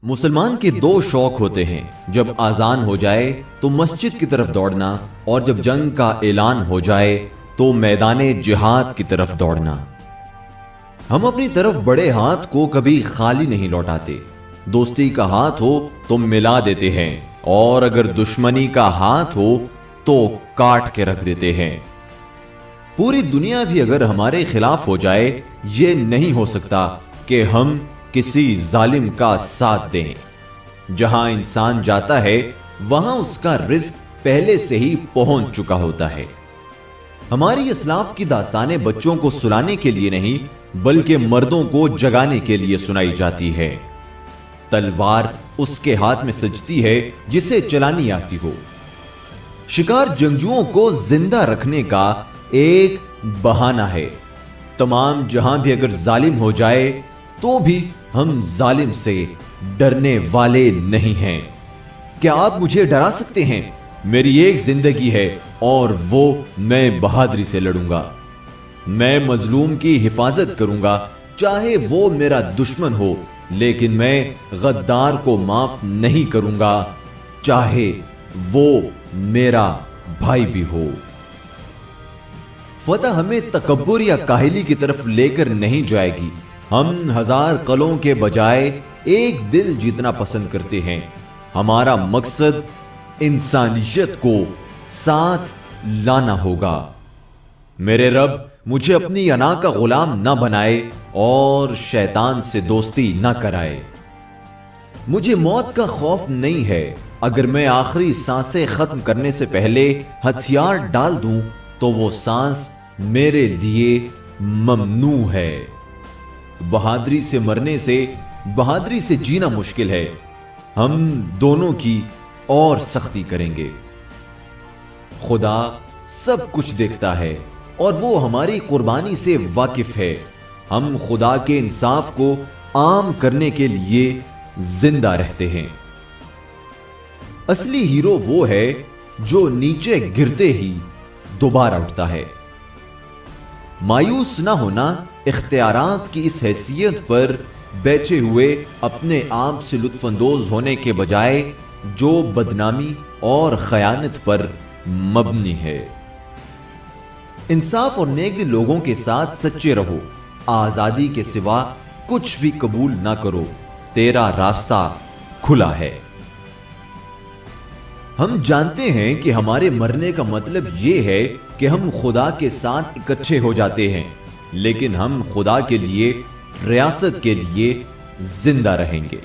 مسلمان کے دو شوق ہوتے ہیں، جب اذان ہو جائے تو مسجد کی طرف دوڑنا، اور جب جنگ کا اعلان ہو جائے تو میدان جہاد کی طرف دوڑنا۔ ہم اپنی طرف بڑے ہاتھ کو کبھی خالی نہیں لوٹاتے۔ دوستی کا ہاتھ ہو تو ملا دیتے ہیں، اور اگر دشمنی کا ہاتھ ہو تو کاٹ کے رکھ دیتے ہیں۔ پوری دنیا بھی اگر ہمارے خلاف ہو جائے، یہ نہیں ہو سکتا کہ ہم کسی ظالم کا ساتھ دیں۔ جہاں انسان جاتا ہے وہاں اس کا رزق پہلے سے ہی پہنچ چکا ہوتا ہے۔ ہماری اسلاف کی داستانیں بچوں کو سلانے کے لیے نہیں بلکہ مردوں کو جگانے کے لیے سنائی جاتی ہے۔ تلوار اس کے ہاتھ میں سجتی ہے جسے چلانی آتی ہو۔ شکار جنگجوؤں کو زندہ رکھنے کا ایک بہانہ ہے۔ تمام جہاں بھی اگر ظالم ہو جائے تو بھی ہم ظالم سے ڈرنے والے نہیں ہیں۔ کیا آپ مجھے ڈرا سکتے ہیں؟ میری ایک زندگی ہے اور وہ میں بہادری سے لڑوں گا۔ میں مظلوم کی حفاظت کروں گا، چاہے وہ میرا دشمن ہو، لیکن میں غدار کو معاف نہیں کروں گا، چاہے وہ میرا بھائی بھی ہو۔ فتح ہمیں تکبر یا کاہلی کی طرف لے کر نہیں جائے گی۔ ہم 1000 قلعوں کے بجائے ایک دل جیتنا پسند کرتے ہیں۔ ہمارا مقصد انسانیت کو ساتھ لانا ہوگا۔ میرے رب مجھے اپنی انا کا غلام نہ بنائے اور شیطان سے دوستی نہ کرائے۔ مجھے موت کا خوف نہیں ہے۔ اگر میں آخری سانسیں ختم کرنے سے پہلے ہتھیار ڈال دوں تو وہ سانس میرے لیے ممنوع ہے۔ بہادری سے مرنے سے بہادری سے جینا مشکل ہے۔ ہم دونوں کی اور سختی کریں گے۔ خدا سب کچھ دیکھتا ہے اور وہ ہماری قربانی سے واقف ہے۔ ہم خدا کے انصاف کو عام کرنے کے لیے زندہ رہتے ہیں۔ اصلی ہیرو وہ ہے جو نیچے گرتے ہی دوبارہ اٹھتا ہے۔ مایوس نہ ہونا، اختیارات کی اس حیثیت پر بیٹھے ہوئے اپنے آپ سے لطف اندوز ہونے کے بجائے جو بدنامی اور خیانت پر مبنی ہے۔ انصاف اور نیک دل لوگوں کے ساتھ سچے رہو۔ آزادی کے سوا کچھ بھی قبول نہ کرو، تیرا راستہ کھلا ہے۔ ہم جانتے ہیں کہ ہمارے مرنے کا مطلب یہ ہے کہ ہم خدا کے ساتھ اکٹھے ہو جاتے ہیں، لیکن ہم خدا کے لیے، ریاست کے لیے زندہ رہیں گے۔